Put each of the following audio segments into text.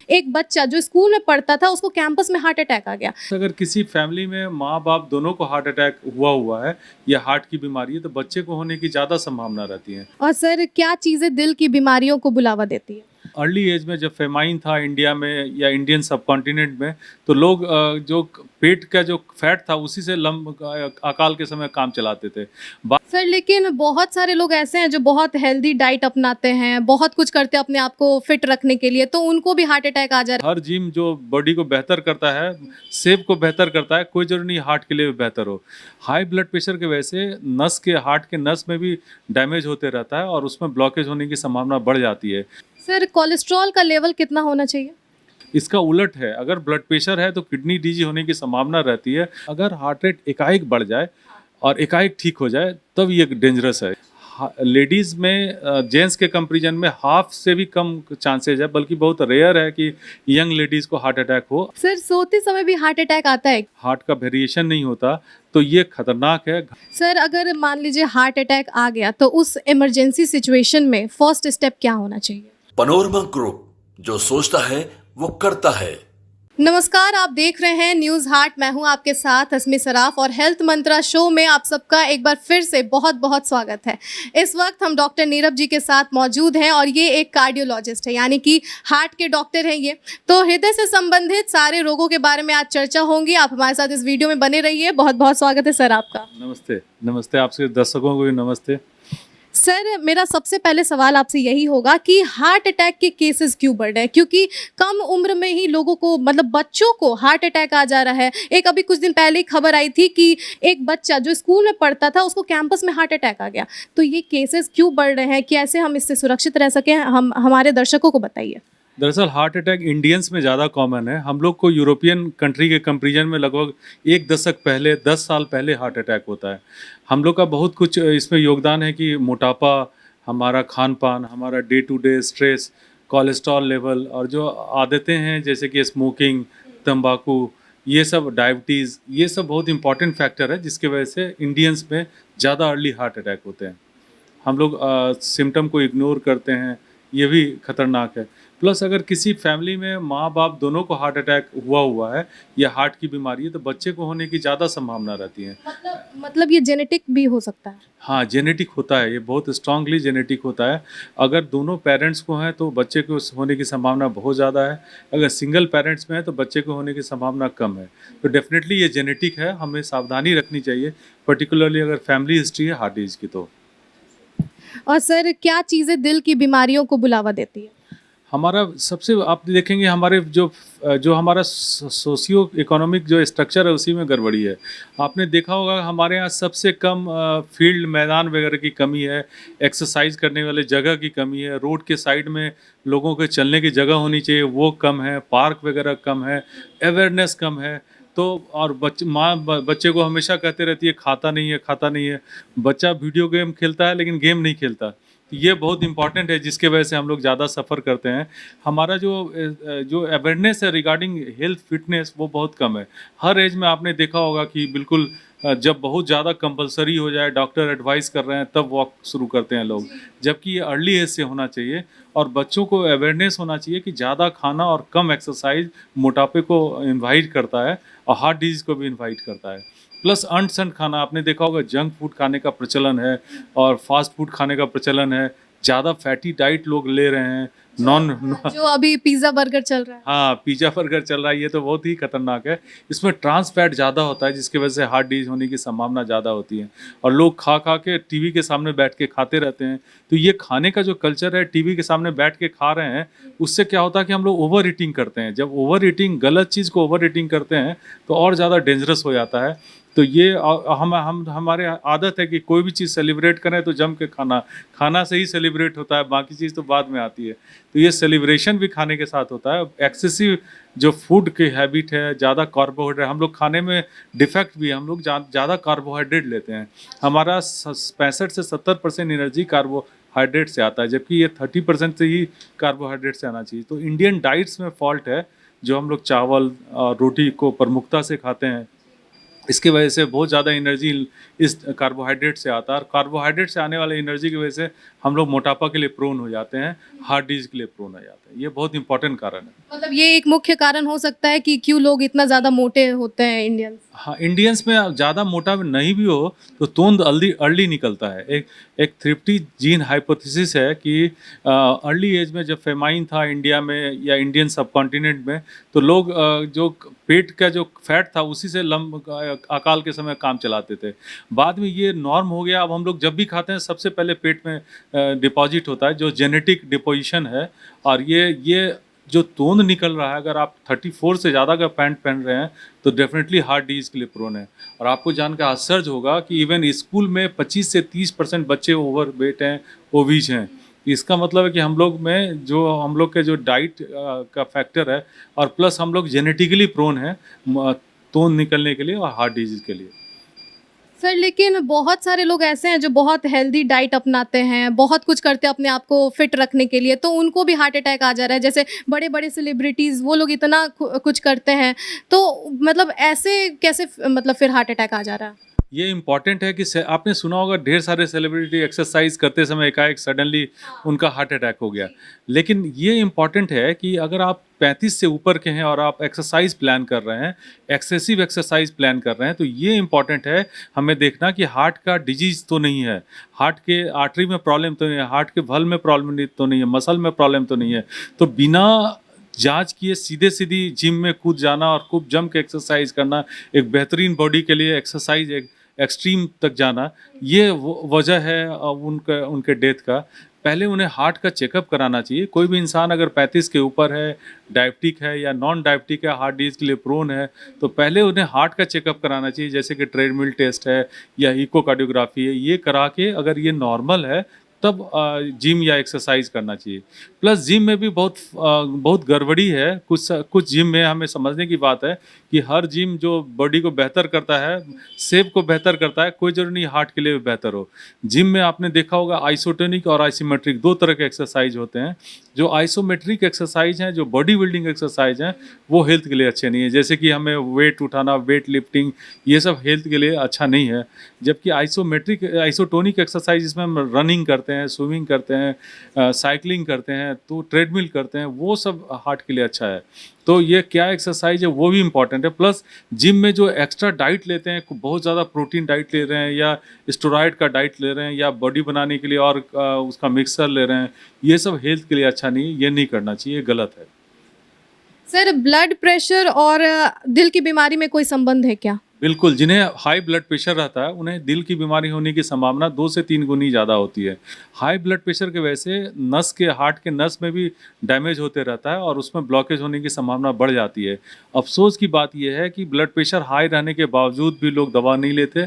एक बच्चा जो स्कूल में पढ़ता था उसको कैंपस में हार्ट अटैक आ गया। अगर किसी फैमिली में माँ बाप दोनों को हार्ट अटैक हुआ है या हार्ट की बीमारी है तो बच्चे को होने की ज़्यादा संभावना रहती है। और सर क्या चीज़ें दिल की बीमारियों को बुलावा देती है? अर्ली एज में जब फेमाइन था इंडिया में या इंडियन सब कॉन्टिनेंट में तो लोग जो पेट का जो फैट था उसी से अकाल के समय काम चलाते थे। सर लेकिन बहुत सारे लोग ऐसे हैं जो बहुत हेल्दी डाइट अपनाते हैं, बहुत कुछ करते हैं अपने आप को फिट रखने के लिए, तो उनको भी हार्ट अटैक आ जा रहा हर जिम जो बॉडी को बेहतर करता है, शेप को बेहतर करता है, कोई जरूरी नहीं हार्ट के लिए भी बेहतर हो। हाई ब्लड प्रेशर की वजह से नस के हार्ट के नस में भी डैमेज होते रहता है और उसमें ब्लॉकेज होने की संभावना बढ़ जाती है। है। सर कोलेस्ट्रॉल का लेवल कितना होना चाहिए? इसका उलट है, अगर ब्लड प्रेशर है तो किडनी डिजीज होने की संभावना रहती है। अगर हार्ट रेट एकाएक बढ़ जाए और एकाएक ठीक हो जाए तब ये डेंजरस है। लेडीज में जेंट्स के कंपैरिजन में हाफ से भी कम चांसेज है, बल्कि बहुत रेयर है कि यंग लेडीज को हार्ट अटैक हो। सर सोते समय भी हार्ट अटैक आता है? हार्ट का वेरिएशन नहीं होता तो ये खतरनाक है। सर अगर मान लीजिए हार्ट अटैक आ गया तो उस इमरजेंसी सिचुएशन में फर्स्ट स्टेप क्या होना चाहिए? पनोरमा ग्रुप, जो सोचता है वो करता है। नमस्कार, आप देख रहे हैं न्यूज़ हार्ट। मैं हूं आपके साथ अस्मी सराफ और हेल्थ मंत्रा शो में आप सबका एक बार फिर से बहुत बहुत स्वागत है। इस वक्त हम डॉक्टर नीरव जी के साथ मौजूद हैं और ये एक कार्डियोलॉजिस्ट है, यानी कि हार्ट के डॉक्टर हैं ये। तो हृदय से संबंधित सारे रोगों के बारे में आज चर्चा होंगी। आप हमारे साथ इस वीडियो में बने रहिए। बहुत बहुत स्वागत है सर आपका। नमस्ते। नमस्ते, आपसे दर्शकों को भी नमस्ते। सर मेरा सबसे पहले सवाल आपसे यही होगा कि हार्ट अटैक के केसेस क्यों बढ़ रहे हैं, क्योंकि कम उम्र में ही लोगों को मतलब बच्चों को हार्ट अटैक आ जा रहा है। एक अभी कुछ दिन पहले ही खबर आई थी कि एक बच्चा जो स्कूल में पढ़ता था उसको कैंपस में हार्ट अटैक आ गया। तो ये केसेस क्यों बढ़ रहे हैं, कैसे हम इससे सुरक्षित रह सकें, हम हमारे दर्शकों को बताइए। दरअसल हार्ट अटैक इंडियंस में ज़्यादा कॉमन है। हम लोग को यूरोपियन कंट्री के कंपैरिजन में लगभग एक दशक पहले, 10 साल पहले हार्ट अटैक होता है। हम लोग का बहुत कुछ इसमें योगदान है कि मोटापा, हमारा खान पान, हमारा day to day stress, cholesterol level और जो आदतें हैं जैसे कि स्मोकिंग, तंबाकू, ये सब, डायबिटीज़, ये सब बहुत इंपॉर्टेंट फैक्टर है जिसकी वजह से इंडियंस में ज़्यादा अर्ली हार्ट अटैक होते हैं। हम लोग सिम्टम को इग्नोर करते हैं, ये भी खतरनाक है। प्लस अगर किसी फैमिली में माँ बाप दोनों को हार्ट अटैक हुआ है या हार्ट की बीमारी है तो बच्चे को होने की ज़्यादा संभावना रहती है। मतलब ये जेनेटिक भी हो सकता है? हाँ, जेनेटिक होता है, ये बहुत स्ट्रांगली जेनेटिक होता है। अगर दोनों पेरेंट्स को है तो बच्चे को होने की संभावना बहुत ज़्यादा है। अगर सिंगल पेरेंट्स में है तो बच्चे को होने की संभावना कम है। तो डेफिनेटली ये जेनेटिक है, हमें सावधानी रखनी चाहिए, पर्टिकुलरली अगर फैमिली हिस्ट्री है हार्ट डिजीज की तो। और सर क्या चीज़ें दिल की बीमारियों को बुलावा देती है? हमारा सबसे, आप देखेंगे हमारे जो जो हमारा सोशियो इकोनॉमिक जो स्ट्रक्चर है उसी में गड़बड़ी है। आपने देखा होगा हमारे यहाँ सबसे कम फील्ड, मैदान वगैरह की कमी है, एक्सरसाइज करने वाले जगह की कमी है, रोड के साइड में लोगों के चलने की जगह होनी चाहिए वो कम है, पार्क वगैरह कम है, अवेयरनेस कम है। तो और बच्चे को हमेशा कहते रहती है खाता नहीं है, खाता नहीं है। बच्चा वीडियो गेम खेलता है लेकिन गेम नहीं खेलता। ये बहुत इंपॉर्टेंट है जिसके वजह से हम लोग ज़्यादा सफ़र करते हैं। हमारा जो अवेयरनेस है रिगार्डिंग हेल्थ फिटनेस वो बहुत कम है। हर एज में आपने देखा होगा कि बिल्कुल जब बहुत ज़्यादा कंपलसरी हो जाए, डॉक्टर एडवाइस कर रहे हैं तब वॉक शुरू करते हैं लोग, जबकि ये अर्ली एज से होना चाहिए। और बच्चों को अवेयरनेस होना चाहिए कि ज़्यादा खाना और कम एक्सरसाइज मोटापे को इन्वाइट करता है और हार्ट डिजीज़ को भी इन्वाइट करता है। प्लस अनसन खाना, आपने देखा होगा जंक फूड खाने का प्रचलन है और फास्ट फूड खाने का प्रचलन है। ज़्यादा फैटी डाइट लोग ले रहे हैं, जो अभी पिज्ज़ा बर्गर चल रहा है। हाँ, पिज़्ज़ा बर्गर चल रहा है, ये तो बहुत ही खतरनाक है। इसमें ट्रांस फैट ज़्यादा होता है जिसकी वजह से हार्ट डिजीज होने की संभावना ज़्यादा होती है। और लोग खा खा के टीवी के सामने बैठ के खाते रहते हैं। तो ये खाने का जो कल्चर है, टीवी के सामने बैठ के खा रहे हैं, उससे क्या होता है कि हम लोग ओवर ईटिंग करते हैं। जब ओवर ईटिंग, गलत चीज़ को ओवर ईटिंग करते हैं तो और ज़्यादा डेंजरस हो जाता है। तो ये हमारे आदत है कि कोई भी चीज़ सेलिब्रेट करें तो जम के खाना से ही सेलिब्रेट होता है, बाकी चीज़ तो बाद में आती है। तो ये सेलिब्रेशन भी खाने के साथ होता है। एक्सेसिव जो फूड की हैबिट है, ज़्यादा कार्बोहाइड्रेट, हम लोग खाने में डिफेक्ट भी है, हम लोग ज़्यादा कार्बोहाइड्रेट लेते हैं। हमारा 65 से 70% एनर्जी कार्बोहाइड्रेट से आता है, जबकि ये 30% से ही कार्बोहाइड्रेट से आना चाहिए। तो इंडियन डाइट्स में फॉल्ट है, जो हम लोग चावल और रोटी को प्रमुखता से खाते हैं इसकी वजह से बहुत ज़्यादा एनर्जी इस कार्बोहाइड्रेट से आता है, और कार्बोहाइड्रेट से आने वाले एनर्जी की वजह से हम लोग मोटापा के लिए प्रोन हो जाते हैं, हार्ट डिजीज के लिए प्रोन हो जाते हैं। ये बहुत इंपॉर्टेंट कारण है। मतलब ये एक मुख्य कारण हो सकता है कि क्यों लोग इतना ज़्यादा मोटे होते हैं इंडियंस। हाँ, इंडियंस में ज़्यादा मोटा नहीं भी हो तो तोंद अर्ली अर्ली निकलता है। एक थ्रिप्टी जीन हाइपोथेसिस है कि अर्ली एज में जब फेमाइन था इंडिया में या इंडियन सब कॉन्टिनेंट में, तो लोग जो पेट का जो फैट था उसी से अकाल के समय काम चलाते थे। बाद में ये नॉर्म हो गया। अब हम लोग जब भी खाते हैं सबसे पहले पेट में डिपॉजिट होता है, जो जेनेटिक डिपोजिशन है। और ये जो तोंद निकल रहा है, अगर आप 34 से ज़्यादा का पैंट पहन रहे हैं तो डेफिनेटली हार्ट डिजीज़ के लिए प्रोन है। और आपको जानकर आश्चर्य होगा कि इवन स्कूल में 25 से 30% बच्चे ओवर वेट हैं, ओबीज हैं। इसका मतलब है कि हम लोग के जो डाइट का फैक्टर है, और प्लस हम लोग जेनेटिकली प्रोन हैं तोंद निकलने के लिए और हार्ट डिजीज़ के लिए। सर लेकिन बहुत सारे लोग ऐसे हैं जो बहुत हेल्दी डाइट अपनाते हैं, बहुत कुछ करते हैं अपने आप को फिट रखने के लिए, तो उनको भी हार्ट अटैक आ जा रहा है। जैसे बड़े बड़े सेलिब्रिटीज़, वो लोग इतना कुछ करते हैं, तो मतलब ऐसे कैसे मतलब फिर हार्ट अटैक आ जा रहा है? ये इम्पॉर्टेंट है कि आपने सुना होगा ढेर सारे सेलिब्रिटी एक्सरसाइज करते समय एकाएक सडनली उनका हार्ट अटैक हो गया। लेकिन ये इम्पॉर्टेंट है कि अगर आप 35 से ऊपर के हैं और आप एक्सरसाइज प्लान कर रहे हैं, एक्सेसिव एक्सरसाइज प्लान कर रहे हैं, तो ये इम्पॉर्टेंट है हमें देखना कि हार्ट का डिजीज़ तो नहीं है, हार्ट के आर्टरी में प्रॉब्लम तो नहीं है, हार्ट के वल्व में प्रॉब्लम तो नहीं है, मसल में प्रॉब्लम तो नहीं है। तो बिना जांच किए सीधी जिम में कूद जाना और खूब जम के एक्सरसाइज करना, एक बेहतरीन बॉडी के लिए एक्सरसाइज एक एक्सट्रीम तक जाना, ये वजह है उनके डेथ का। पहले उन्हें हार्ट का चेकअप कराना चाहिए। कोई भी इंसान अगर 35 के ऊपर है, डायबिटिक है या नॉन डायबिटिक है, हार्ट डिजीज के लिए प्रोन है, तो पहले उन्हें हार्ट का चेकअप कराना चाहिए, जैसे कि ट्रेडमिल टेस्ट है या इकोकार्डियोग्राफी है। ये करा के अगर ये नॉर्मल है तब जिम या एक्सरसाइज करना चाहिए। प्लस जिम में भी बहुत गड़बड़ी है। कुछ जिम में हमें समझने की बात है कि हर जिम जो बॉडी को बेहतर करता है, शेप को बेहतर करता है, कोई जरूरी नहीं हार्ट के लिए भी बेहतर हो। जिम में आपने देखा होगा आइसोटोनिक और आइसोमेट्रिक दो तरह के एक्सरसाइज होते हैं। जो आइसोमेट्रिक एक्सरसाइज हैं, जो बॉडी बिल्डिंग एक्सरसाइज हैं, वो हेल्थ के लिए अच्छे नहीं है। जैसे कि हमें वेट उठाना, वेट लिफ्टिंग, ये सब हेल्थ के लिए अच्छा नहीं है। जबकि आइसोटोनिक एक्सरसाइज जिसमें हम रनिंग करते हैं, स्विमिंग करते हैं, साइकिलिंग करते हैं, तो ट्रेडमिल करते हैं, वो सब हार्ट के लिए अच्छा है। तो ये क्या एक्सरसाइज है वो भी इम्पॉर्टेंट है। प्लस जिम में जो एक्स्ट्रा डाइट लेते हैं, बहुत ज़्यादा प्रोटीन डाइट ले रहे हैं या स्टेरॉइड का डाइट ले रहे हैं या बॉडी बनाने के लिए और उसका मिक्सर ले रहे हैं, ये सब हेल्थ के लिए अच्छा नहीं, ये नहीं करना चाहिए, गलत है। सर ब्लड प्रेशर और दिल की बीमारी में कोई संबंध है क्या? बिल्कुल, जिन्हें हाई ब्लड प्रेशर रहता है उन्हें दिल की बीमारी होने की संभावना 2 से 3 गुनी ज़्यादा होती है। हाई ब्लड प्रेशर की वजह से हार्ट के नस में भी डैमेज होते रहता है और उसमें ब्लॉकेज होने की संभावना बढ़ जाती है। अफसोस की बात यह है कि ब्लड प्रेशर हाई रहने के बावजूद भी लोग दवा नहीं लेते।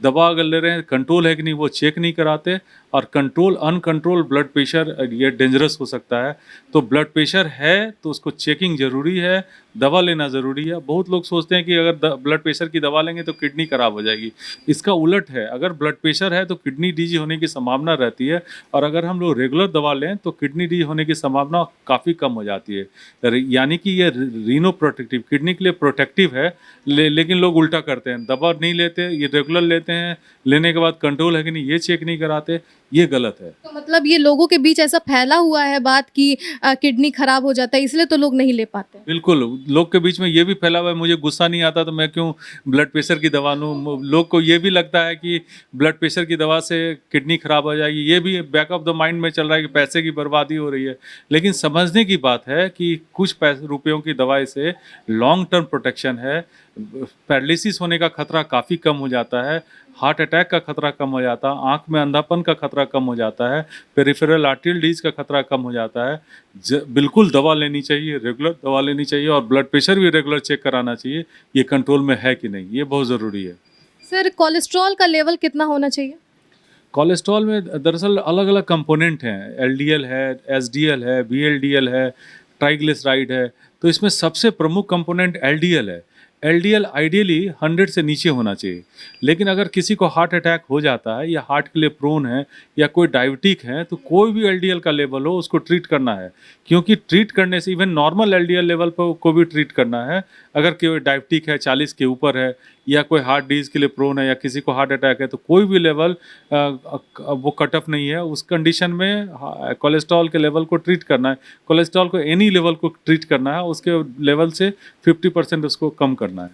दवा अगर ले रहे हैं, कंट्रोल है कि नहीं वो चेक नहीं कराते, और अनकंट्रोल ब्लड प्रेशर ये डेंजरस हो सकता है। तो ब्लड प्रेशर है तो उसको चेकिंग ज़रूरी है, दवा लेना ज़रूरी है। बहुत लोग सोचते हैं कि अगर ब्लड प्रेशर की दवा लेंगे तो किडनी खराब हो जाएगी। इसका उलट है, अगर ब्लड प्रेशर है तो किडनी डिजीज होने की संभावना रहती है, और अगर हम लोग रेगुलर दवा लें तो किडनी डिजीज होने की संभावना काफ़ी कम हो जाती है। यानी कि ये रीनो प्रोटेक्टिव, किडनी के लिए प्रोटेक्टिव है, लेकिन लोग उल्टा करते हैं, दवा नहीं लेते, ये रेगुलर लेते हैं, लेने के बाद कंट्रोल है कि नहीं ये चेक नहीं कराते, ये गलत है। तो मतलब ये लोगों के बीच ऐसा फैला हुआ है बात कि किडनी खराब हो जाता है, इसलिए तो लोग नहीं ले पाते। बिल्कुल, लोग के बीच में ये भी फैला हुआ है, मुझे गुस्सा नहीं आता तो मैं क्यों ब्लड प्रेशर की दवा लूँ। लोग को ये भी लगता है कि ब्लड प्रेशर की दवा से किडनी खराब हो जाएगी, ये भी बैक ऑफ द माइंड में चल रहा है कि पैसे की बर्बादी हो रही है। लेकिन समझने की बात है कि कुछ रुपयों की दवाई से लॉन्ग टर्म प्रोटेक्शन है, पैरालिसिस होने का खतरा काफ़ी कम हो जाता है, हार्ट अटैक का खतरा कम हो जाता है, आंख में अंधापन का खतरा कम हो जाता है, पेरिफेरल आर्टरियल डिजीज का खतरा कम हो जाता है। बिल्कुल दवा लेनी चाहिए, रेगुलर दवा लेनी चाहिए, और ब्लड प्रेशर भी रेगुलर चेक कराना चाहिए, ये कंट्रोल में है कि नहीं, ये बहुत ज़रूरी है। सर कोलेस्ट्रॉल का लेवल कितना होना चाहिए? कोलेस्ट्रॉल में दरअसल अलग अलग कंपोनेंट हैं, एलडीएल है, एसडीएल है, वीएलडीएल है, ट्राइग्लिसराइड है। तो इसमें सबसे प्रमुख कंपोनेंट एलडीएल है। एलडीएल आइडियली 100 से नीचे होना चाहिए, लेकिन अगर किसी को हार्ट अटैक हो जाता है या हार्ट के लिए प्रोन है या कोई डायबिटिक है, तो कोई भी एलडीएल का लेवल हो उसको ट्रीट करना है, क्योंकि ट्रीट करने से इवन नॉर्मल एलडीएल लेवल पर को भी ट्रीट करना है। अगर कोई डायबिटिक है, 40 के ऊपर है, या कोई हार्ट डिजीज के लिए प्रोन है या किसी को हार्ट अटैक है, तो कोई भी लेवल वो कट ऑफ नहीं है। उस कंडीशन में कोलेस्ट्रॉल के लेवल को ट्रीट करना है, कोलेस्ट्रॉल को एनी लेवल को ट्रीट करना है, उसके लेवल से 50% उसको कम करना है।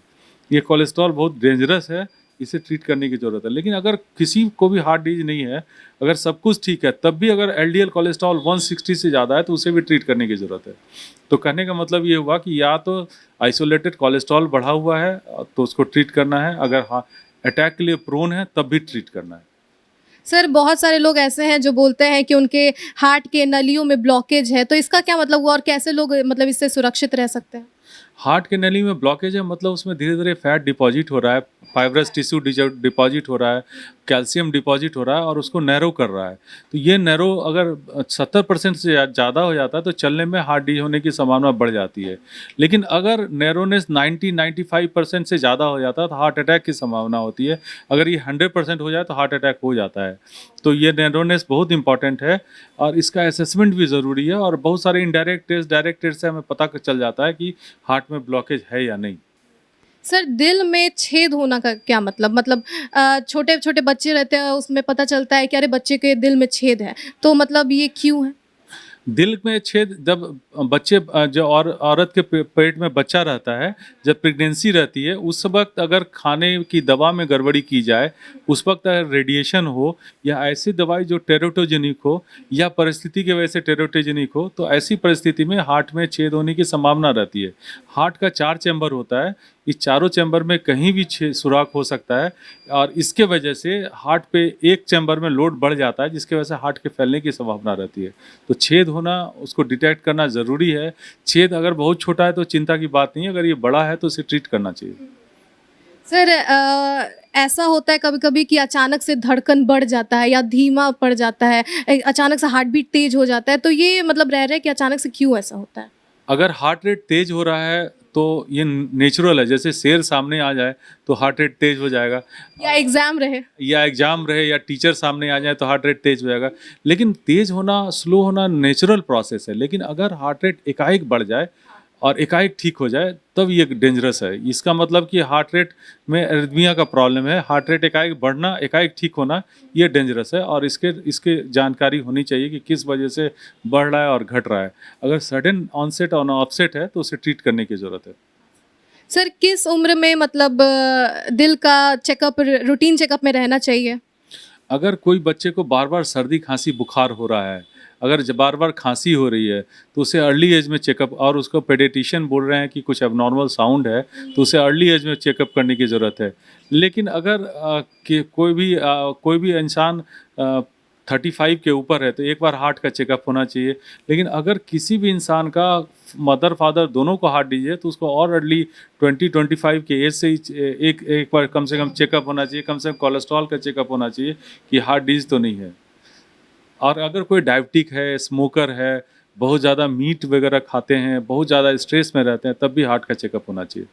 ये कोलेस्ट्रॉल बहुत डेंजरस है, इसे ट्रीट करने की ज़रूरत है। लेकिन अगर किसी को भी हार्ट डिजीज नहीं है, अगर सब कुछ ठीक है, तब भी अगर एलडीएल कोलेस्ट्रॉल 160 से ज़्यादा है तो उसे भी ट्रीट करने की ज़रूरत है। तो कहने का मतलब ये हुआ कि या तो आइसोलेटेड कोलेस्ट्रॉल बढ़ा हुआ है तो उसको ट्रीट करना है, अगर अटैक के लिए प्रोन है तब भी ट्रीट करना है। सर बहुत सारे लोग ऐसे हैं जो बोलते हैं कि उनके हार्ट के नलियों में ब्लॉकेज है, तो इसका क्या मतलब हुआ और कैसे लोग मतलब इससे सुरक्षित रह सकते हैं? हार्ट के नली में ब्लॉकेज है मतलब उसमें धीरे धीरे फैट डिपॉजिट हो रहा है, फाइब्रस टिश्यू डिपॉजिट हो रहा है, कैल्शियम डिपॉजिट हो रहा है और उसको नैरो कर रहा है। तो ये नैरो अगर 70% से ज़्यादा हो जाता है तो चलने में हार्ट डिजीज होने की संभावना बढ़ जाती है। लेकिन अगर नैरोनेस 90-95% से ज़्यादा हो जाता है तो हार्ट अटैक की संभावना होती है। अगर ये 100% हो जाए तो हार्ट अटैक हो जाता है। तो ये नैरोनेस बहुत इंपॉर्टेंट है और इसका असेसमेंट भी ज़रूरी है और बहुत सारे इनडायरेक्ट टेस्ट, डायरेक्ट टेस्ट से हमें पता चल जाता है कि हार्ट में ब्लॉकेज है या नहीं। सर दिल में छेद होना का क्या मतलब छोटे छोटे बच्चे रहते हैं उसमें पता चलता है कि अरे बच्चे के दिल में छेद है, तो मतलब ये क्यों है? दिल में छेद जब बच्चे जो औरत के पेट में बच्चा रहता है, जब प्रेगनेंसी रहती है, उस वक्त अगर खाने की दवा में गड़बड़ी की जाए, उस वक्त अगर रेडिएशन हो या ऐसी दवाई जो टेरोटोजेनिक हो या परिस्थिति की वजह से टेरोटोजेनिक हो, तो ऐसी परिस्थिति में हार्ट में छेद होने की संभावना रहती है। हार्ट का 4 चैम्बर होता है, इस चारों चैम्बर में कहीं भी सुराख हो सकता है और इसके वजह से हार्ट पे एक चैम्बर में लोड बढ़ जाता है, जिसकी वजह से हार्ट के फैलने की संभावना रहती है। तो छेद होना, उसको डिटेक्ट करना ज़रूरी है। छेद अगर बहुत छोटा है तो चिंता की बात नहीं है, अगर ये बड़ा है तो उसे ट्रीट करना चाहिए। सर ऐसा होता है कभी-कभी कि अचानक से धड़कन बढ़ जाता है या धीमा पड़ जाता है, अचानक से हार्ट बीट तेज हो जाता है, तो ये मतलब रह रहा है कि अचानक से क्यों ऐसा होता है? अगर हार्ट रेट तेज हो रहा है तो ये नेचुरल है, जैसे शेर सामने आ जाए तो हार्ट रेट तेज हो जाएगा, या एग्ज़ाम रहे? या टीचर सामने आ जाए तो हार्ट रेट तेज हो जाएगा। लेकिन तेज होना, स्लो होना नेचुरल प्रोसेस है। लेकिन अगर हार्ट रेट एकाएक बढ़ जाए और एकाएक ठीक हो जाए तब ये डेंजरस है। इसका मतलब कि हार्ट रेट में एरिथमिया का प्रॉब्लम है। हार्ट रेट एकाएक बढ़ना, एकाएक ठीक होना, ये डेंजरस है और इसके जानकारी होनी चाहिए कि किस वजह से बढ़ रहा है और घट रहा है। अगर सडन ऑनसेट और ऑफसेट है तो उसे ट्रीट करने की ज़रूरत है। सर किस उम्र में मतलब दिल का चेकअप रूटीन चेकअप में रहना चाहिए? अगर कोई बच्चे को बार बार सर्दी, खांसी, बुखार हो रहा है, अगर बार बार खांसी हो रही है तो उसे अर्ली एज में चेकअप, और उसको पेडियाट्रिशियन बोल रहे हैं कि कुछ एबनॉर्मल साउंड है तो उसे अर्ली एज में चेकअप करने की ज़रूरत है। लेकिन अगर कि कोई भी इंसान 35 के ऊपर है तो एक बार हार्ट का चेकअप होना चाहिए। लेकिन अगर किसी भी इंसान का मदर फादर दोनों को हार्ट डिजीज है तो उसको और अर्ली 20-25 के एज से ही एक बार कम से कम चेकअप होना चाहिए, कम से कम कोलेस्ट्रॉल का चेकअप होना चाहिए कि हार्ट डिजीज तो नहीं है। और अगर कोई डायबिटिक है, स्मोकर है, बहुत ज़्यादा मीट वगैरह खाते हैं, बहुत ज़्यादा स्ट्रेस में रहते हैं, तब भी हार्ट का चेकअप होना चाहिए।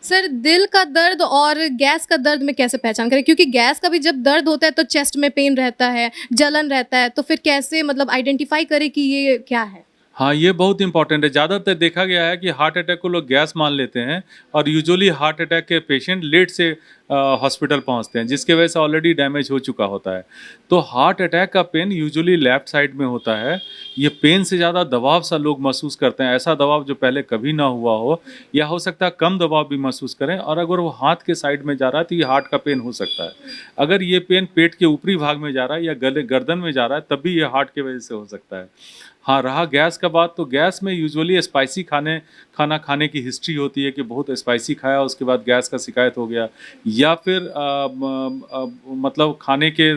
सर दिल का दर्द और गैस का दर्द में कैसे पहचान करें? क्योंकि गैस का भी जब दर्द होता है तो चेस्ट में पेन रहता है, जलन रहता है, तो फिर कैसे मतलब आइडेंटिफाई करें कि ये क्या है? हाँ, ये बहुत इंपॉर्टेंट है। ज़्यादातर देखा गया है कि हार्ट अटैक को लोग गैस मान लेते हैं और यूजुअली हार्ट अटैक के पेशेंट लेट से हॉस्पिटल पहुंचते हैं, जिसके वजह से ऑलरेडी डैमेज हो चुका होता है। तो हार्ट अटैक का पेन यूजुअली लेफ्ट साइड में होता है। ये पेन से ज़्यादा दबाव सा लोग महसूस करते हैं, ऐसा दबाव जो पहले कभी ना हुआ हो, या हो सकता है कम दबाव भी महसूस करें। और अगर वो हाथ के साइड में जा रहा है तो ये हार्ट का पेन हो सकता है। अगर ये पेन पेट के ऊपरी भाग में जा रहा है या गले गर्दन में जा रहा है तब भी ये हार्ट की वजह से हो सकता है। हाँ, रहा गैस का बात, तो गैस में यूजुअली स्पाइसी खाना खाने की हिस्ट्री होती है कि बहुत स्पाइसी खाया उसके बाद गैस का शिकायत हो गया, या फिर मतलब खाने के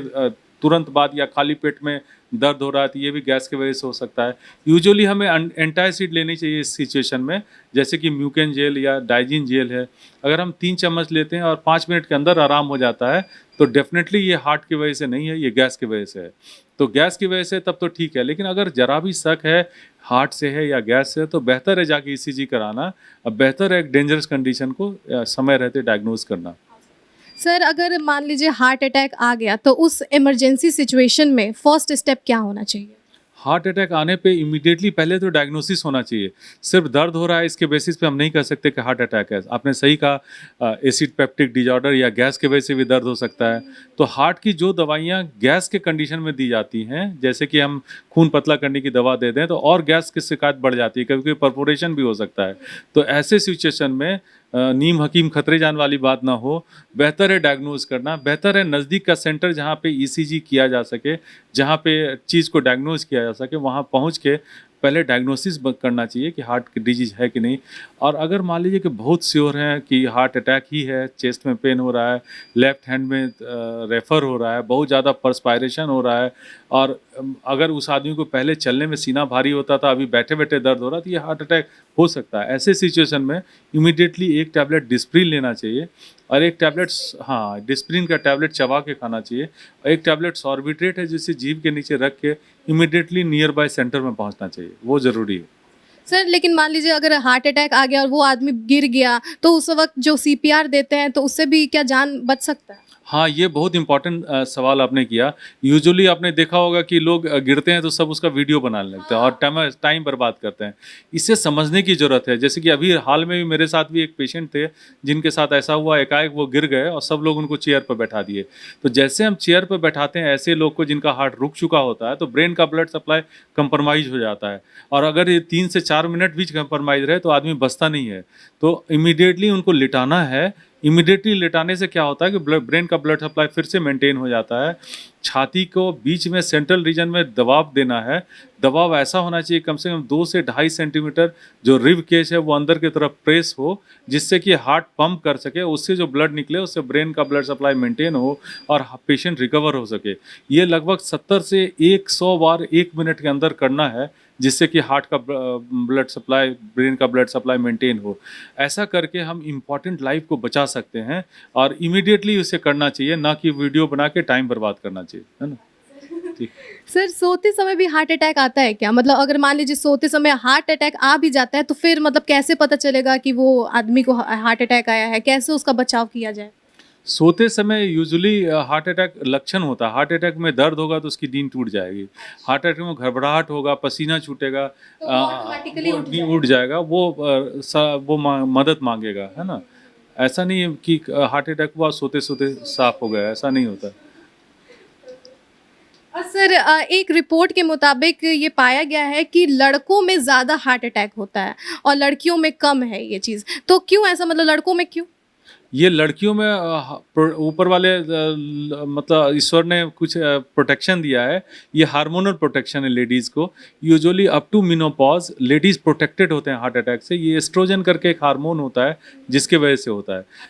तुरंत बाद या खाली पेट में दर्द हो रहा है तो ये भी गैस की वजह से हो सकता है। यूजुअली हमें एंटासिड लेनी चाहिए इस सिचुएशन में, जैसे कि म्यूकेन जेल या डाइजिन जेल है। अगर हम 3 चम्मच लेते हैं और 5 मिनट के अंदर आराम हो जाता है तो डेफिनेटली ये हार्ट की वजह से नहीं है, ये गैस की वजह से है। तो गैस की वजह से तब तो ठीक है, लेकिन अगर जरा भी शक है हार्ट से है या गैस से है तो बेहतर है जाके ईसीजी कराना। अब बेहतर है एक डेंजरस कंडीशन को समय रहते डायग्नोज करना। सर अगर मान लीजिए हार्ट अटैक आ गया तो उस इमरजेंसी सिचुएशन में फर्स्ट स्टेप क्या होना चाहिए? हार्ट अटैक आने पे इमीडिएटली पहले तो डायग्नोसिस होना चाहिए। सिर्फ दर्द हो रहा है इसके बेसिस पे हम नहीं कह सकते कि हार्ट अटैक है। आपने सही कहा, एसिड पेप्टिक डिसऑर्डर या गैस के वजह से भी दर्द हो सकता है। तो हार्ट की जो दवाइयाँ गैस के कंडीशन में दी जाती हैं, जैसे कि हम खून पतला करने की दवा दे दें तो और गैस की शिकायत बढ़ जाती है, कभी कभी परफोरेशन भी हो सकता है। तो ऐसे सिचुएशन में नीम हकीम खतरे जान वाली बात ना हो, बेहतर है डायग्नोज करना, बेहतर है नज़दीक का सेंटर जहाँ पे ईसीजी किया जा सके, जहाँ पे चीज़ को डायग्नोज किया जा सके, वहाँ पहुँच के पहले डायग्नोसिस करना चाहिए कि हार्ट की डिजीज है कि नहीं। और अगर मान लीजिए कि बहुत श्योर हैं कि हार्ट अटैक ही है, चेस्ट में पेन हो रहा है, लेफ्ट हैंड में रेफर हो रहा है, बहुत ज़्यादा परस्पायरेशन हो रहा है, और अगर उस आदमी को पहले चलने में सीना भारी होता था, अभी बैठे बैठे दर्द हो रहा, तो ये हार्ट अटैक हो सकता है। ऐसे सिचुएशन में इमीडिएटली एक टैबलेट डिस्प्रिन लेना चाहिए, और एक टैबलेट, हाँ, डिस्प्रिन का टैबलेट चबा के खाना चाहिए, और एक टैबलेट सॉर्बिट्रेट है जिसे जीभ के नीचे रख के इमीडिएटली नियर बाय सेंटर में पहुंचना चाहिए, वो ज़रूरी है। सर लेकिन मान लीजिए अगर हार्ट अटैक आ गया और वो आदमी गिर गया, तो उस वक्त जो सीपीआर देते हैं तो उससे भी क्या जान बच सकता है? हाँ, ये बहुत इम्पोर्टेंट सवाल आपने किया। यूजुअली आपने देखा होगा कि लोग गिरते हैं तो सब उसका वीडियो बनाने लगते हैं और टाइम बर्बाद करते हैं। इसे समझने की ज़रूरत है। जैसे कि अभी हाल में भी मेरे साथ भी एक पेशेंट थे, जिनके साथ ऐसा हुआ, एकाएक वो गिर गए और सब लोग उनको चेयर पर बैठा दिए। तो जैसे हम चेयर पर बैठाते हैं ऐसे लोग को जिनका हार्ट रुक चुका होता है, तो ब्रेन का ब्लड सप्लाई कंप्रोमाइज़ हो जाता है, और अगर ये 3 से 4 मिनट भी कंप्रोमाइज़ रहे तो आदमी बचता नहीं है। तो इमीडिएटली उनको लिटाना है। इमीडिएटली लेटाने से क्या होता है कि ब्रेन का ब्लड सप्लाई फिर से मेंटेन हो जाता है। छाती को बीच में सेंट्रल रीजन में दबाव देना है। दबाव ऐसा होना चाहिए कम से कम 2 से ढाई सेंटीमीटर, जो रिब केज है वो अंदर की तरफ प्रेस हो, जिससे कि हार्ट पंप कर सके, उससे जो ब्लड निकले उससे ब्रेन का ब्लड सप्लाई मेंटेन हो और पेशेंट रिकवर हो सके। ये लगभग 70 से 100 बार 1 मिनट के अंदर करना है, जिससे कि हार्ट का ब्लड सप्लाई, ब्रेन का ब्लड सप्लाई मेंटेन हो। ऐसा करके हम इम्पॉर्टेंट लाइफ को बचा सकते हैं, और इमीडिएटली उसे करना चाहिए, ना कि वीडियो बना के टाइम बर्बाद करना चाहिए, है ना? ठीक। सर सोते समय भी हार्ट अटैक आता है क्या? मतलब अगर मान लीजिए सोते समय हार्ट अटैक आ भी जाता है तो फिर मतलब कैसे पता चलेगा कि वो आदमी को हार्ट अटैक आया है? कैसे उसका बचाव किया जाए? सोते समय यूजुअली हार्ट अटैक लक्षण होता है। हार्ट अटैक में दर्द होगा तो उसकी नींद टूट जाएगी। हार्ट अटैक में घबराहट होगा, पसीना छूटेगा, तो वो ऑटोमेटिकली उठ नींद उठ जाएगा, वो मदद मांगेगा, है ना? ऐसा नहीं है कि हार्ट अटैक हुआ सोते सोते साफ हो गया, ऐसा नहीं होता। और सर एक रिपोर्ट के मुताबिक ये पाया गया है कि लड़कों में ज़्यादा हार्ट अटैक होता है और लड़कियों में कम है ये चीज़। तो क्यों ऐसा, मतलब लड़कों में क्यों? ये लड़कियों में ऊपर वाले मतलब ईश्वर ने कुछ प्रोटेक्शन दिया है। ये हार्मोनल प्रोटेक्शन है लेडीज़ को। Usually up to menopause ladies protected होते हैं हार्ट अटैक से। ये एस्ट्रोजन करके एक हार्मोन होता है जिसके वजह से होता है।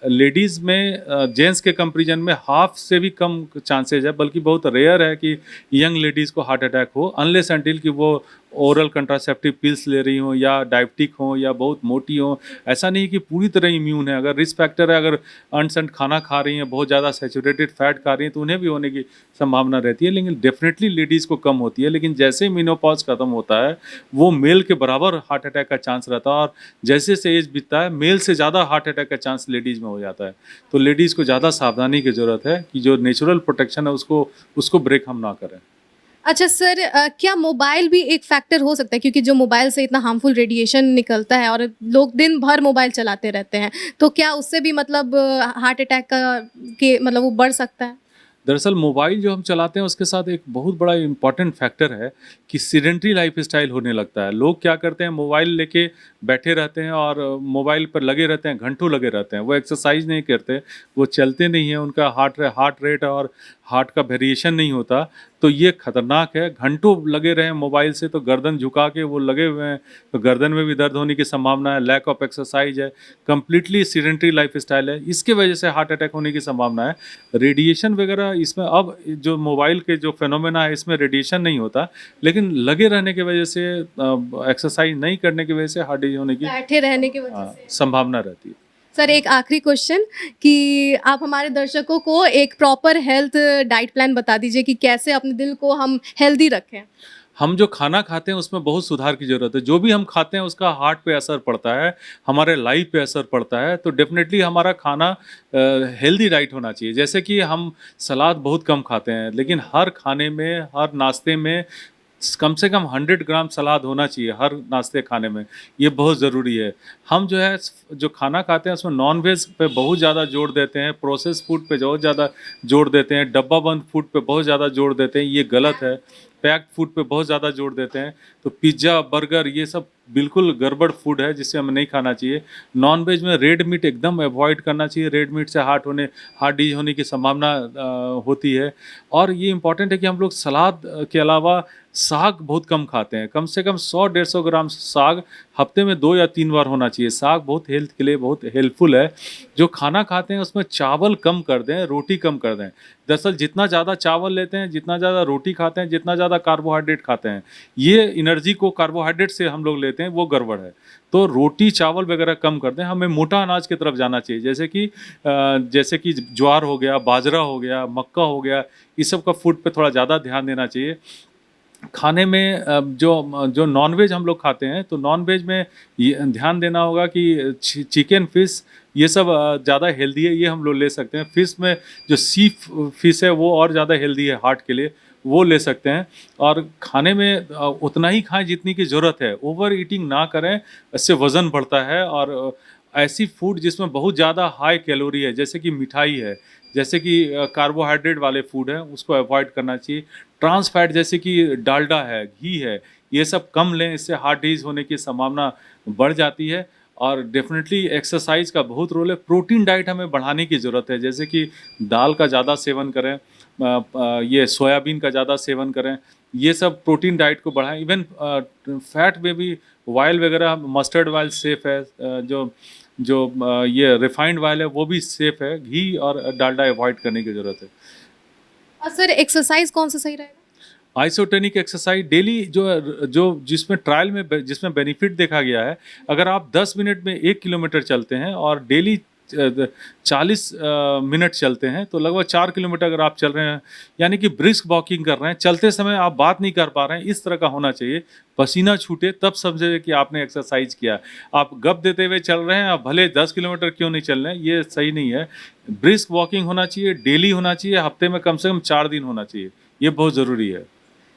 लेडीज़ में जेंट्स के कंपेरिजन में हाफ से भी कम चांसेज है, बल्कि बहुत रेयर है कि यंग लेडीज़ को हार्ट अटैक हो, अनलेस अनटिल कि वो ओरल कंट्रासेप्टिव पिल्स ले रही हों, या डायबिटिक हों, या बहुत मोटी हों। ऐसा नहीं कि पूरी तरह इम्यून है। अगर रिस्क फैक्टर है, अगर अनसंट खाना खा रही हैं, बहुत ज़्यादा सैचुरेटेड फैट खा रही हैं, तो उन्हें भी होने की संभावना रहती है, लेकिन डेफिनेटली लेडीज़ को कम होती है। लेकिन जैसे ही मेनोपॉज खत्म होता है, वो मेल के बराबर हार्ट अटैक का चांस रहता है, और जैसे जैसे एज बीतता है मेल से ज़्यादा हार्ट अटैक का चांस लेडीज़ में हो जाता है। तो लेडीज़ को ज़्यादा सावधानी की ज़रूरत है कि जो नेचुरल प्रोटेक्शन है उसको ब्रेक हम ना करें। अच्छा सर क्या मोबाइल भी एक फैक्टर हो सकता है? क्योंकि जो मोबाइल से इतना हार्मफुल रेडिएशन निकलता है और लोग दिन भर मोबाइल चलाते रहते हैं, तो क्या उससे भी मतलब हार्ट अटैक का के मतलब वो बढ़ सकता है? दरअसल मोबाइल जो हम चलाते हैं उसके साथ एक बहुत बड़ा इम्पॉर्टेंट फैक्टर है कि सीडेंटरी लाइफ स्टाइल होने लगता है। लोग क्या करते हैं, मोबाइल लेके बैठे रहते हैं और मोबाइल पर लगे रहते हैं, घंटों लगे रहते हैं। वो एक्सरसाइज नहीं करते, वो चलते नहीं हैं, उनका हार्ट रेट और हार्ट का वेरिएशन नहीं होता। तो ये खतरनाक है। घंटों लगे रहें मोबाइल से तो गर्दन झुका के वो लगे हुए हैं, तो गर्दन में भी दर्द होने की संभावना है। लैक ऑफ एक्सरसाइज है, कंप्लीटली सीडेंटरी लाइफ स्टाइल है, इसके वजह से हार्ट अटैक होने की संभावना है। रेडिएशन वगैरह इसमें, अब जो मोबाइल के जो फेनोमेना है इसमें रेडिएशन नहीं होता, लेकिन लगे रहने की वजह से, एक्सरसाइज नहीं करने की वजह से हार्ट डिजीज होने की बैठे रहने की वजह से। संभावना रहती है। सर एक आखिरी क्वेश्चन कि आप हमारे दर्शकों को एक प्रॉपर हेल्थ डाइट प्लान बता दीजिए कि कैसे अपने दिल को हम हेल्दी रखें। हम जो खाना खाते हैं उसमें बहुत सुधार की ज़रूरत है। जो भी हम खाते हैं उसका हार्ट पे असर पड़ता है, हमारे लाइफ पे असर पड़ता है। तो डेफिनेटली हमारा खाना हेल्दी डाइट होना चाहिए। जैसे कि हम सलाद बहुत कम खाते हैं, लेकिन हर खाने में, हर नाश्ते में कम से कम 100 ग्राम सलाद होना चाहिए हर नाश्ते खाने में, ये बहुत ज़रूरी है। हम जो है जो खाना खाते हैं उसमें नॉन वेज पे बहुत ज़्यादा जोर देते हैं, प्रोसेस फूड पे बहुत ज़्यादा जोर देते हैं, डब्बा बंद फूड पे बहुत ज़्यादा जोर देते हैं, ये गलत है। पैक्ड फूड पे बहुत ज़्यादा जोर देते हैं, तो पिज़्ज़ा, बर्गर ये सब बिल्कुल गड़बड़ फूड है जिसे हमें नहीं खाना चाहिए। नॉन वेज में रेड मीट एकदम अवॉइड करना चाहिए, रेड मीट से हार्ट डिजीज होने की संभावना होती है। और ये इम्पॉर्टेंट है कि हम लोग सलाद के अलावा साग बहुत कम खाते हैं, कम से कम 100-150 ग्राम साग हफ्ते में 2 या 3 बार होना चाहिए। साग बहुत हेल्थ के लिए बहुत हेल्पफुल है। जो खाना खाते हैं उसमें चावल कम कर दें, रोटी कम कर दें। दरअसल जितना ज़्यादा चावल लेते हैं, जितना ज़्यादा रोटी खाते हैं, जितना ज़्यादा कार्बोहाइड्रेट खाते हैं, ये एनर्जी को कार्बोहाइड्रेट से हम लोग लेते हैं, वो गड़बड़ है। तो रोटी चावल वगैरह कम कर दें, हमें मोटा अनाज की तरफ जाना चाहिए, जैसे कि ज्वार हो गया, बाजरा हो गया, मक्का हो गया, इस सब का फूड पे थोड़ा ज़्यादा ध्यान देना चाहिए। खाने में जो नॉनवेज हम लोग खाते हैं, तो नॉनवेज में ये ध्यान देना होगा कि चिकन, फिश ये सब ज़्यादा हेल्दी है, ये हम लोग ले सकते हैं। फिश में जो सी फिश है वो और ज़्यादा हेल्दी है हार्ट के लिए, वो ले सकते हैं। और खाने में उतना ही खाएं जितनी की ज़रूरत है, ओवर ईटिंग ना करें, इससे वज़न बढ़ता है। और ऐसी फूड जिसमें बहुत ज़्यादा हाई कैलोरी है, जैसे कि मिठाई है, जैसे कि कार्बोहाइड्रेट वाले फूड हैं, उसको अवॉइड करना चाहिए। ट्रांस फैट जैसे कि डालडा है, घी है, ये सब कम लें, इससे हार्ट डिजीज होने की संभावना बढ़ जाती है। और डेफिनेटली एक्सरसाइज का बहुत रोल है। प्रोटीन डाइट हमें बढ़ाने की ज़रूरत है, जैसे कि दाल का ज़्यादा सेवन करें, ये सोयाबीन का ज़्यादा सेवन करें, ये सब प्रोटीन डाइट को बढ़ाएं। इवन फैट में भी ऑयल वगैरह, मस्टर्ड ऑयल सेफ़ है, ये रिफाइंड ऑयल है वो भी सेफ़ है। घी और डालडा अवॉइड करने की ज़रूरत है। और सर एक्सरसाइज कौन सा सही रहेगा? आइसोटोनिक एक्सरसाइज डेली जो जिसमें ट्रायल में जिसमें बेनिफिट देखा गया है, अगर आप 10 मिनट में 1 किलोमीटर चलते हैं और डेली 40 मिनट चलते हैं, तो लगभग 4 किलोमीटर अगर आप चल रहे हैं, यानी कि ब्रिस्क वॉकिंग कर रहे हैं, चलते समय आप बात नहीं कर पा रहे हैं, इस तरह का होना चाहिए। पसीना छूटे तब समझे कि आपने एक्सरसाइज किया। आप गप देते हुए चल रहे हैं, आप भले 10 किलोमीटर क्यों नहीं चल रहे हैं, ये सही नहीं है। ब्रिस्क वॉकिंग होना चाहिए, डेली होना चाहिए, हफ्ते में कम से कम 4 दिन होना चाहिए, ये बहुत ज़रूरी है।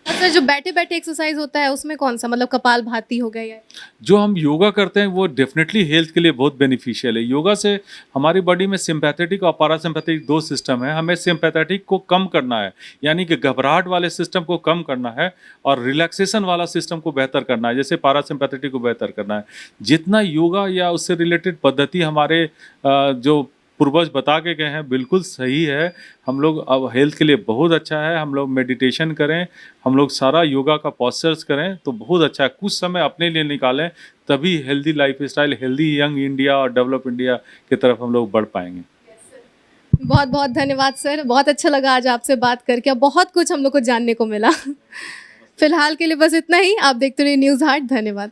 और सर जो बैठे बैठे एक्सरसाइज होता है उसमें कौन सा, मतलब कपालभाति हो गया या जो हम योगा करते हैं वो डेफिनेटली हेल्थ के लिए बहुत बेनिफिशियल है। योगा से हमारी बॉडी में सिंपैथेटिक और पैरासिम्पैथेटिक 2 सिस्टम है। हमें सिंपैथेटिक को कम करना है, यानी कि घबराहट वाले सिस्टम को कम करना है, और रिलैक्सेशन वाला सिस्टम को बेहतर करना है, जैसे पैरासिम्पैथेटिक को बेहतर करना है। जितना योगा या उससे रिलेटेड पद्धति हमारे जो पूर्वज बता के गए हैं बिल्कुल सही है। हम लोग अब हेल्थ के लिए बहुत अच्छा है, हम लोग मेडिटेशन करें, हम लोग सारा योगा का पोस्चर्स करें तो बहुत अच्छा है। कुछ समय अपने लिए निकालें, तभी healthy lifestyle, healthy young India और डेवलप इंडिया की तरफ हम लोग बढ़ पाएंगे। बहुत बहुत धन्यवाद सर, बहुत अच्छा लगा आज आपसे बात करके, बहुत कुछ हम लोग को जानने को मिला। फिलहाल के लिए बस इतना ही। आप देखते रहिए न्यूज़ हाट। धन्यवाद।